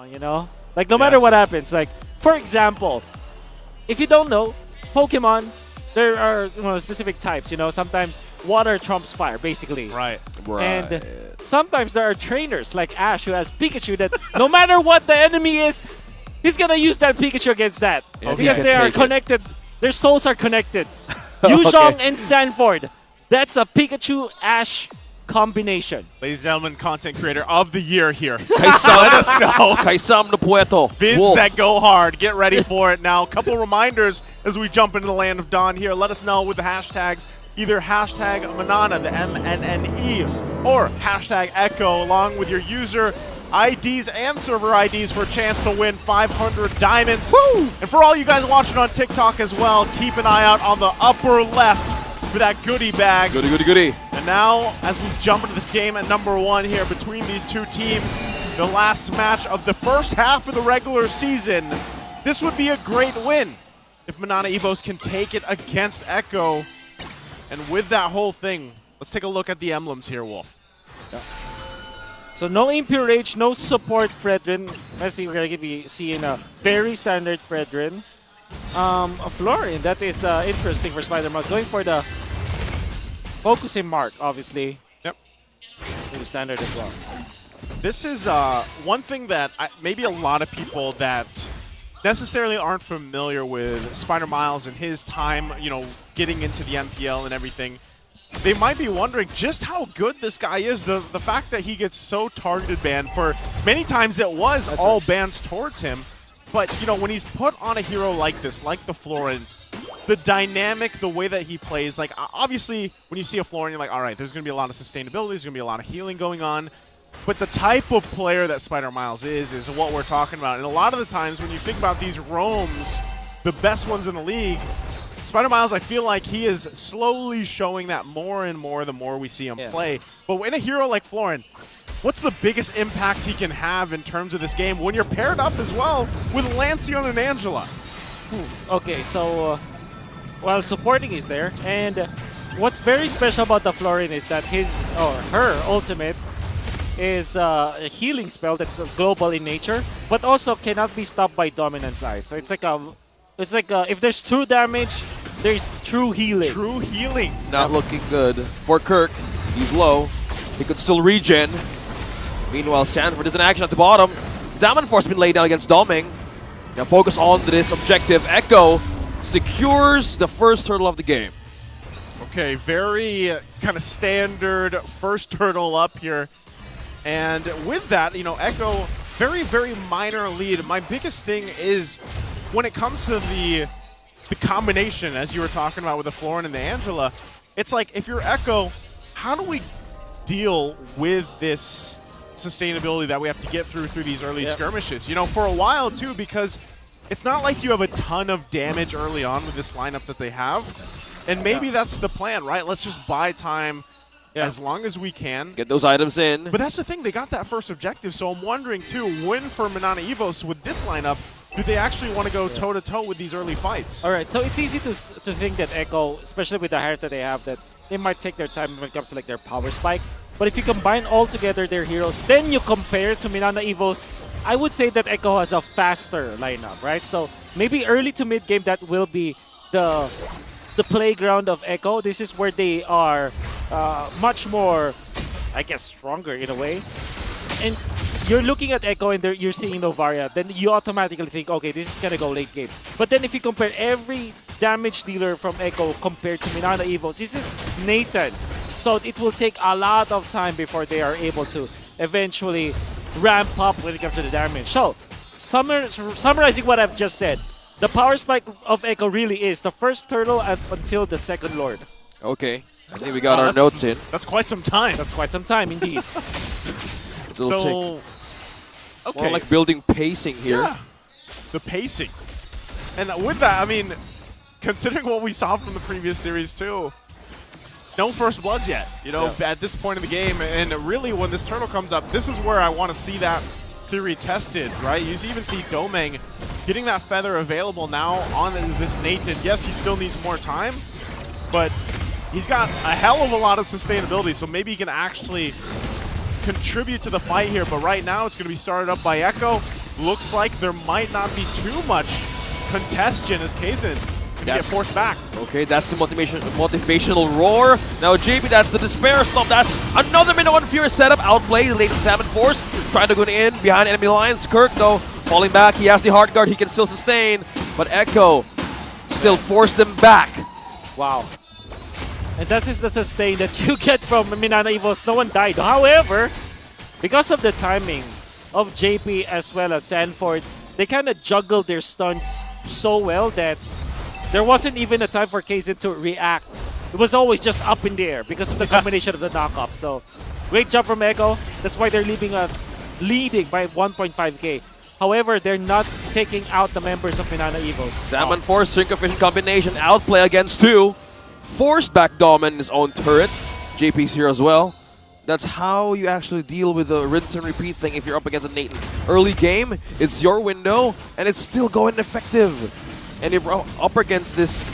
You know, like no matter what happens, like for example, if you don't know, Pokemon, there are specific types. You know, sometimes water trumps fire, basically. Right. And sometimes there are trainers like Ash who has Pikachu that no matter what the enemy is, he's gonna use that Pikachu against that because they are connected. Their souls are connected. Yuzhong and Sanford. That's a Pikachu Ash combination. Ladies and gentlemen, content creator of the year here. Kaisam, Let us know. Kaisam na Puerto. Vids that go hard. Get ready for it now. A couple reminders as we jump into the land of Dawn here. Let us know with the hashtags, either hashtag Manana, the MNNE, or hashtag Echo, along with your user IDs and server IDs for a chance to win 500 diamonds. Woo! And for all you guys watching on TikTok as well, keep an eye out on the upper left for that goodie bag. Goody, goody, goody. And now, as we jump into this game at number 1 here between these two teams, the last match of the first half of the regular season, this would be a great win if Manana Evos can take it against Echo. And with that whole thing, let's take a look at the emblems here, Wolf. Yeah. So no Impure Rage, no support Fredrin. Let's see, we're going to be seeing a very standard Fredrin. A Florin, that is interesting for Spider-Man. Going for the focusing mark, obviously. Yep. To the standard as well. This is one thing that maybe a lot of people that necessarily aren't familiar with Spider Miles and his time, getting into the MPL and everything, they might be wondering just how good this guy is. The fact that he gets so targeted banned for many times it was That's all right. bans towards him. But, when he's put on a hero like this, like the Florin, the dynamic, the way that he plays, like, obviously, when you see a Florin, you're like, all right, there's going to be a lot of sustainability, there's going to be a lot of healing going on. But the type of player that Spider Miles is what we're talking about. And a lot of the times, when you think about these roams, the best ones in the league, Spider Miles, I feel like he is slowly showing that more and more the more we see him play. But in a hero like Florin, what's the biggest impact he can have in terms of this game when you're paired up as well with Lancion and Angela? Okay, so while supporting is there, and what's very special about the Florin is that his or her ultimate is a healing spell that's global in nature, but also cannot be stopped by Dominance Eyes. So it's like if there's true damage, there's true healing. True healing. Not looking good for Kirk. He's low. He could still regen. Meanwhile, Sanford is in action at the bottom. Zaman Force been laid down against Doming. Now focus on this objective. Echo secures the first hurdle of the game. Okay, very kind of standard first hurdle up here. And with that, Echo, very, very minor lead. My biggest thing is when it comes to the combination, as you were talking about with the Florin and the Angela, it's like if you're Echo, how do we deal with this sustainability that we have to get through these early skirmishes? For a while too, because it's not like you have a ton of damage early on with this lineup that they have. And maybe that's the plan, right? Let's just buy time as long as we can. Get those items in. But that's the thing, they got that first objective, so I'm wondering too, when for Manana Evos with this lineup, do they actually want to go toe-to-toe with these early fights? All right, so it's easy to think that Echo, especially with the hire that they have, that they might take their time when it comes to their power spike. But if you combine all together their heroes, then you compare to Manana Evos, I would say that Echo has a faster lineup, right? So maybe early to mid game that will be the playground of Echo. This is where they are much more, I guess, stronger in a way. And you're looking at Echo and you're seeing Novaria, then you automatically think, okay, this is gonna go late game. But then if you compare every damage dealer from Echo compared to Manana Evos, this is Nathan. So it will take a lot of time before they are able to eventually ramp up when it comes to the damage. So, summarizing what I've just said, the power spike of Echo really is the first turtle until the second Lord. Okay, I think we got our notes in. That's quite some time. That's quite some time, indeed. Okay. More like building pacing here. Yeah, the pacing. And with that, I mean, considering what we saw from the previous series too, no first bloods yet, at this point in the game. And really, when this turtle comes up, this is where I want to see that theory tested, right? You even see Domeng getting that feather available now on this Nathan. Yes, he still needs more time, but he's got a hell of a lot of sustainability, so maybe he can actually contribute to the fight here. But right now, it's going to be started up by Echo. looks like there might not be too much contestion as Kaizen can get forced back. Okay, that's the motivational roar. Now JP, that's the despair stomp. That's another Minoan Fury setup. Outplayed late in Salmon Force. Trying to go in behind enemy lines. Kirk, though, falling back. He has the hard guard. He can still sustain. But Echo still forced them back. Wow. And that is the sustain that you get from Minana Evos. No one died. However, because of the timing of JP as well as Sanford, they kind of juggled their stunts so well that there wasn't even a time for Kaizen to react. It was always just up in the air because of the combination of the knock-up. So, great job from Echo. That's why they're leading by 1.5k. However, they're not taking out the members of Minana Evos. Salmon Force, Synchrovision combination, outplay against 2. Forced back Dom in his own turret. JP's here as well. That's how you actually deal with the rinse and repeat thing if you're up against a Nathan. Early game, it's your window, and it's still going effective. And if you're up against this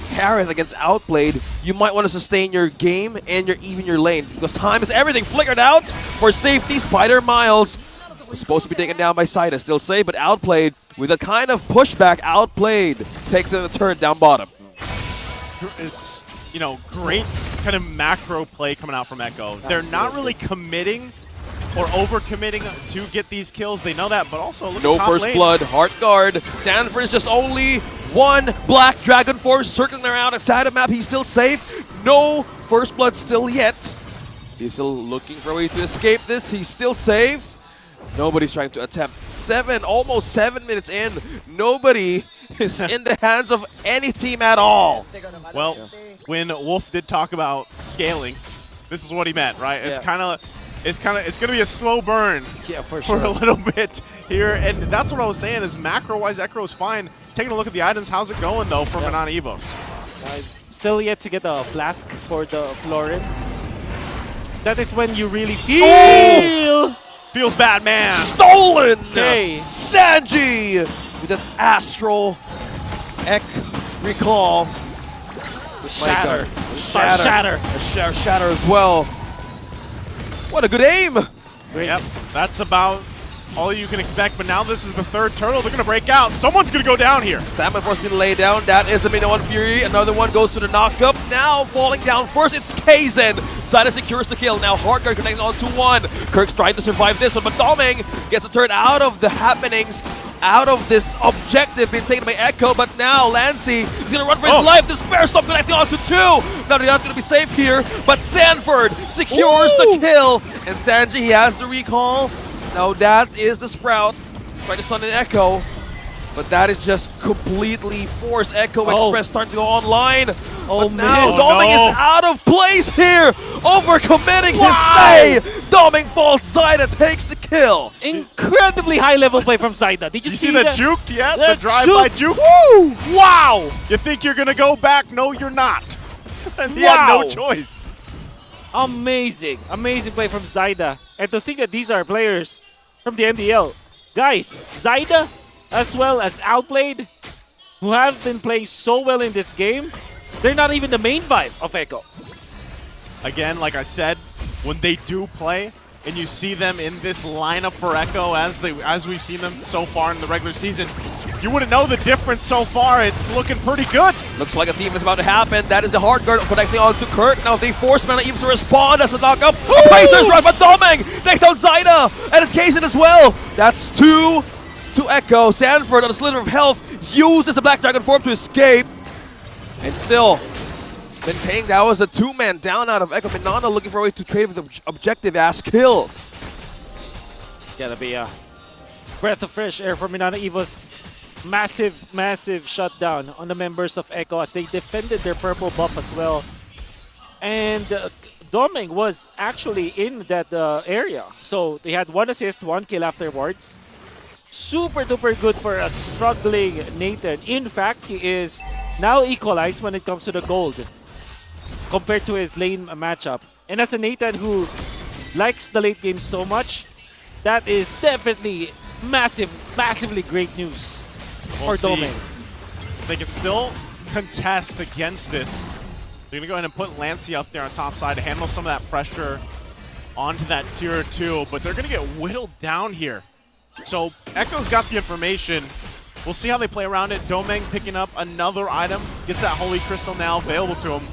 Harith against Outplayed, you might want to sustain your game and even your lane, because time is everything. Flickered out for safety. Spider Miles was supposed to be taken down by Saida, still safe, but Outplayed with a kind of pushback. Outplayed takes the turret down bottom. It's, you know, great kind of macro play coming out from Echo. They're not really committing or over-committing to get these kills. They know that, but also look No at top first lane. blood, heart guard. Sanford is just only one Black Dragon Force circling around outside the map. He's still safe. No first blood still yet. He's still looking for a way to escape this. He's still safe. Nobody's trying to attempt. Almost 7 minutes in. Nobody is in the hands of any team at all. Well, when Wolf did talk about scaling, this is what he meant, right? It's going to be a slow burn for a little bit here, and that's what I was saying. Is macro-wise, Echo is fine. Taking a look at the items, how's it going though for Minana Evos? Still yet to get a flask for the Florin. That is when you really feel. Feels bad, man. Stolen! Okay. Sanji with an astral recall. Shatter. Shatter. Shatter as well. What a good aim! Yep, that's about all you can expect, but now this is the third turtle. They're going to break out. Someone's going to go down here. Salmon Force being laid down. That is the Minoan Fury. Another one goes to the knockup. Now falling down first, it's Kaizen. Sada secures the kill. Now Hardguard connecting on to 1. Kirk's trying to survive this one, but Doming gets a turn out of the happenings, out of this objective being taken by Echo, but now Lancy is going to run for his life. The Spare Stop connecting on to 2. Now they're not going to be safe here, but Sanford secures the kill. And Sanji, he has the recall. Now that is the Sprout. Trying to stun an Echo, but that is just completely forced. Echo Express starting to go online. But now Doming is out of place here, overcommitting his stay. Doming falls, Zaida takes the kill. Incredibly high level play from Zaida. Did you see the that? juke yet? The The drive-by juke? Woo! Wow! You think you're going to go back? No, you're not. And he had no choice. Amazing. Amazing play from Zaida. And to think that these are players from the MDL. Guys, Zaida as well as Outplayed, who have been playing so well in this game, they're not even the main vibe of Echo. Again, like I said, when they do play, and you see them in this lineup for Echo as we've seen them so far in the regular season, you wouldn't know the difference so far. It's looking pretty good. Looks like a team is about to happen. That is the hard guard connecting on to Kirk. Now they force Mana Eves to respond. That's a knockup. Pacers run, but Doming takes down Zaida. And it's Kaizen as well. That's 2 to Echo. Sanford on a slither of health uses the Black Dragon form to escape. And still maintaining that was a 2-man down out of Echo. Minana looking for a way to trade with objective-ass kills. Gotta be a breath of fresh air for Minana Evo's massive shutdown on the members of Echo as they defended their purple buff as well. And Doming was actually in that area. So they had 1 assist, 1 kill afterwards. Super duper good for a struggling Nathan. In fact, he is now equalized when it comes to the gold compared to his lane matchup. And as a Nathan who likes the late game so much, that is definitely massively great news for Doming. They can still contest against this. They're going to go ahead and put Lancy up there on top side to handle some of that pressure onto that tier 2, but they're going to get whittled down here So Echo's got the information. We'll see how they play around it. Domeng picking up another item. Gets that Holy Crystal now available to him.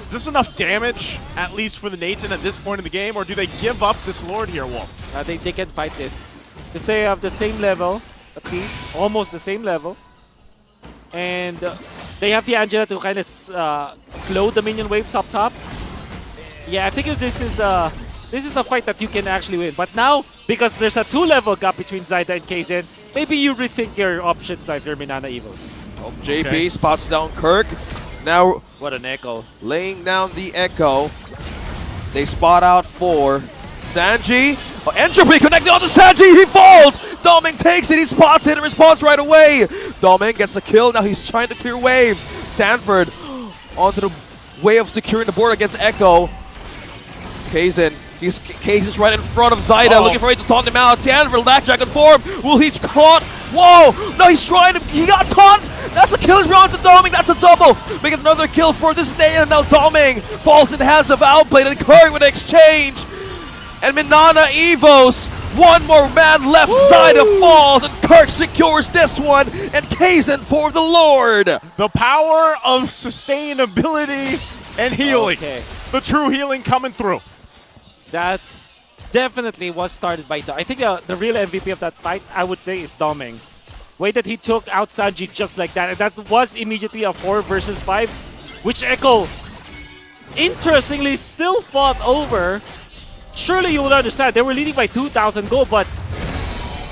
Is this enough damage, at least for the Nathan at this point in the game, or do they give up this Lord here, Wolf? I think they can fight this. Because they have the same level, at least. Almost the same level. And they have the Angela to kind of flow the minion waves up top. Yeah, I think this is a fight that you can actually win. But now, because there's a 2-level gap between Zyda and Kaizen, maybe you rethink your options now if you're Minana Evos. Oh, JP spots down Kirk. Now What an echo. laying down the Echo. They spot out for Sanji. Oh, Entropy connecting on to Sanji. He falls. Domeng takes it. He spots it and responds right away. Domeng gets the kill. Now he's trying to clear waves. Sanford onto the way of securing the board against Echo. Kaizen. Kaizen's right in front of Zyda, looking for it to taunt him out. Sanford, Blackjack in form. Will he caught? Whoa! No, he's trying to. He got taunt. That's a kill. He's round to Domeng. That's a double. Making another kill for this day. And now Domeng falls in the hands of Outplayed and Curry with an exchange. And Minana Evos, one more man left. Zyda falls, and Kirk secures this one. And Kaizen for the Lord. The power of sustainability and healing. Okay. The true healing coming through. That definitely was started by I think the real MVP of that fight, I would say, is Domeng. Way that he took out Sanji just like that. And that was immediately a 4 versus 5, which Echo, interestingly, still fought over. Surely you would understand, they were leading by 2,000 gold, but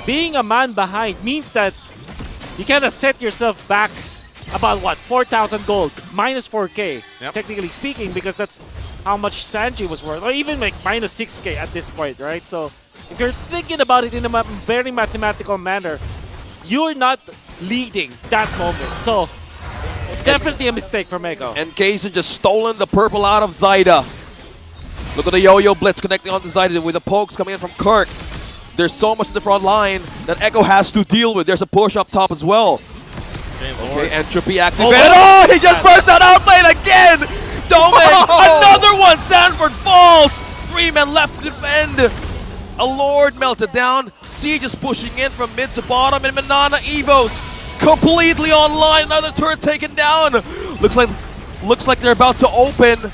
being a man behind means that you kind of set yourself back about, what, 4,000 gold, minus 4K, technically speaking, because that's how much Sanji was worth, or even like minus 6K at this point, right? So if you're thinking about it in a very mathematical manner, you're not leading that moment. So definitely a mistake from Echo. And Kaizen just stolen the purple out of Zyda. Look at the yo-yo blitz connecting onto Zyda with the pokes coming in from Kirk. There's so much in the front line that Echo has to deal with. There's a push up top as well. Okay, Entropy activated. Oh, he just burst out Outplayed again! Domeng, another one! Sanford falls! 3 men left to defend. A Lord melted down. Siege is pushing in from mid to bottom, and Minana Evos completely online. Another turret taken down. Looks like they're about to open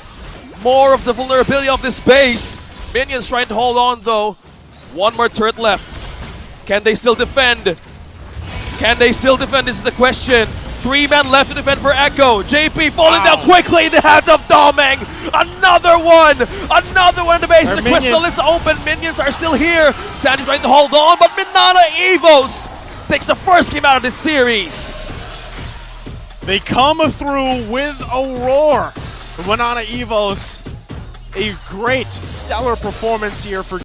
more of the vulnerability of this base. Minions trying to hold on though. One more turret left. Can they still defend? Can they still defend? This is the question. 3 men left to defend for Echo. JP falling down quickly in the hands of Domeng. Another one. Another one in the base. The crystal is open. Minions are still here. Sandy's trying to hold on, but Minana Evos takes the first game out of this series. They come through with a roar. Minana Evos, a great, stellar performance here for